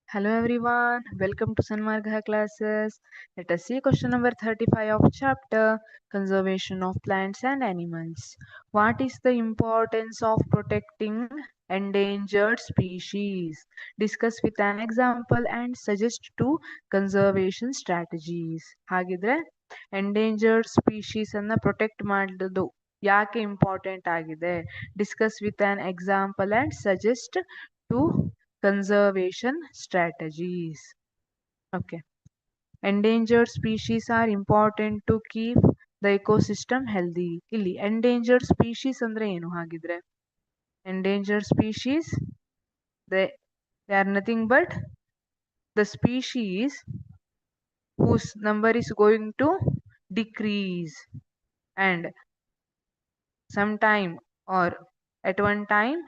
Hello everyone, welcome to Sanmargha classes. Let us see question number 35 of chapter Conservation of Plants and Animals. What is the importance of protecting endangered species? Discuss with an example and suggest two conservation strategies. ಹಾಗಿದ್ರೆ endangered species ಅನ್ನ protect ಮಾಡೋದು ಯಾಕೆ important ಆಗಿದೆ? Discuss with an example and suggest to conservation strategies. Okay. Endangered species are important to keep the ecosystem healthy. ಇಲ್ಲಿ endangered species ಅಂದ್ರೆ ಏನು ಹಾಗಿದ್ರೆ? Endangered species, they are nothing but the species whose number is going to decrease and sometime or at one time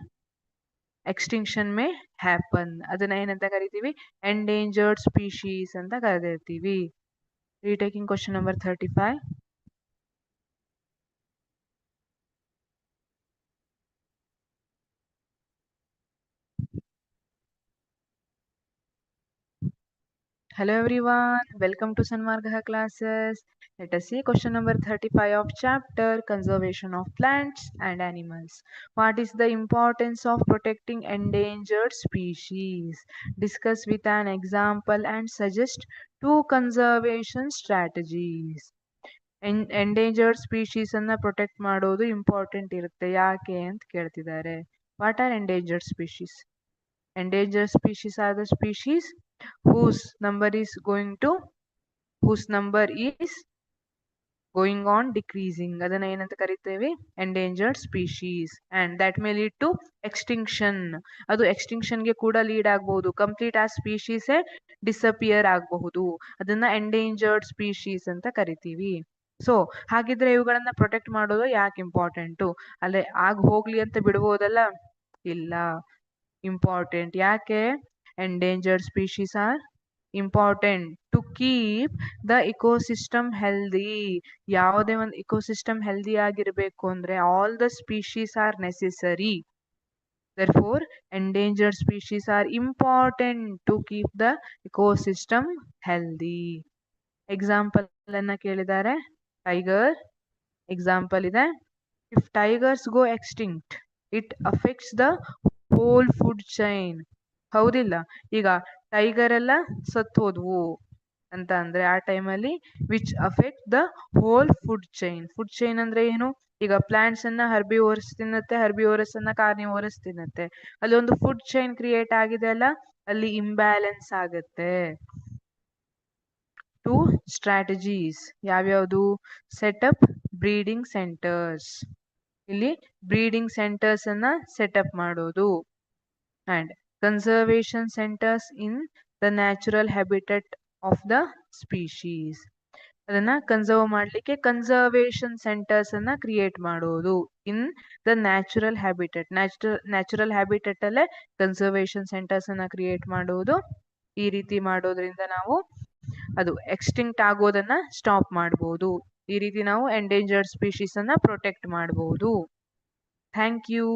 extinction may happen. ಅದನ್ನ ಏನಂತ ಕರಿತೀವಿ? Endangered species ಅಂತ ಕರೆದಿರ್ತೀವಿ. ರೀಟೇಕಿಂಗ್ question number 35. Hello everyone, welcome to Sanmargha classes. Let us see question number 35 of chapter Conservation of Plants and Animals. What is the importance of protecting endangered species? Discuss with an example and suggest two conservation strategies. Endangered species ಅನ್ನ protect ಮಾಡೋದು important ಇರುತ್ತೆ. ಯಾಕೆ ಅಂತ ಕೇಳ್ತಿದ್ದಾರೆ. What are endangered species? Endangered species are the species whose number is going on decreasing. ಅದನ್ನ ಏನಂತ ಕರಿತೇವೆ? Endangered species. And that may lead to extinction. ಅದು ಎಕ್ಸ್ಟಿಂಕ್ಷನ್ ಗೆ ಕೂಡ ಲೀಡ್ ಆಗಬಹುದು. ಕಂಪ್ಲೀಟ್ ಆ ಸ್ಪೀಶೀಸ್ ಡಿಸಪಿಯರ್ ಆಗಬಹುದು. ಅದನ್ನ ಎಂಡೇಂಜರ್ಡ್ ಸ್ಪೀಶೀಸ್ ಅಂತ ಕರಿತೀವಿ. ಸೊ ಹಾಗಿದ್ರೆ ಇವುಗಳನ್ನ ಪ್ರೊಟೆಕ್ಟ್ ಮಾಡೋದು ಯಾಕೆ ಇಂಪಾರ್ಟೆಂಟು? ಅಲ್ಲೇ ಹೋಗ್ಲಿ ಅಂತ ಬಿಡ್ಬೋದಲ್ಲ? ಇಲ್ಲ, ಇಂಪಾರ್ಟೆಂಟ್. ಯಾಕೆ? Endangered species are important to keep the ecosystem healthy. ಯಾವುದೇ ಒಂದು ಇಕೋಸಿಸ್ಟಮ್ ಹೆಲ್ದಿ ಆಗಿರ್ಬೇಕು ಅಂದ್ರೆ all the species are necessary. therefore endangered species are important to keep the ecosystem healthy. Example ಅನ್ನ ಕೇಳಿದ್ದಾರೆ. ಟೈಗರ್ ಎಕ್ಸಾಂಪಲ್ ಇದೆ. If tigers go extinct it affects the whole food chain. ಹೌದಿಲ್ಲ? ಈಗ tiger ಎಲ್ಲ ಸತ್ತು ಹೋದ್ವು ಅಂತ ಅಂದ್ರೆ ಆ ಟೈಮಲ್ಲಿ which affect the whole food chain. Food chain ಅಂದ್ರೆ ಏನು? ಈಗ ಪ್ಲಾಂಟ್ಸ್ ಅನ್ನ ಹರ್ಬಿವೋರಸ್ ತಿನ್ನತ್ತೆ, ಹರ್ಬಿವೋರಸ್ ಅನ್ನ ಕಾರ್ನಿವೋರಸ್ ತಿನ್ನತ್ತೆ. ಅಲ್ಲಿ ಒಂದು ಫುಡ್ ಚೈನ್ ಕ್ರಿಯೇಟ್ ಆಗಿದೆ ಅಲ್ಲ, ಅಲ್ಲಿ ಇಂಬ್ಯಾಲೆನ್ಸ್ ಆಗತ್ತೆ. ಟು ಸ್ಟ್ರಾಟಜೀಸ್ ಯಾವ್ಯಾವುದು? Setup breeding centres. ಇಲ್ಲಿ ಬ್ರೀಡಿಂಗ್ ಸೆಂಟರ್ಸ್ ಅನ್ನ ಸೆಟಪ್ ಮಾಡೋದು. And conservation centres in the natural habitat of the species. ಅದನ್ನ ಕನ್ಸರ್ವ್ ಮಾಡ್ಲಿಕ್ಕೆ ಕನ್ಸರ್ವೇಷನ್ ಸೆಂಟರ್ಸ್ ಅನ್ನ ಕ್ರಿಯೇಟ್ ಮಾಡೋದು in the natural habitat. Natural habitat ಅಲ್ಲೇ ಕನ್ಸರ್ವೇಷನ್ ಸೆಂಟರ್ಸ್ ಅನ್ನ ಕ್ರಿಯೇಟ್ ಮಾಡೋದು. ಈ ರೀತಿ ಮಾಡೋದ್ರಿಂದ ನಾವು ಅದು ಎಕ್ಸ್ಟಿಂಕ್ಟ್ ಆಗೋದನ್ನ ಸ್ಟಾಪ್ ಮಾಡಬಹುದು. ಈ ರೀತಿ ನಾವು ಎಂಡೇಂಜರ್ಡ್ ಸ್ಪೀಶೀಸ್ ಅನ್ನ ಪ್ರೊಟೆಕ್ಟ್ ಮಾಡಬಹುದು. Thank you.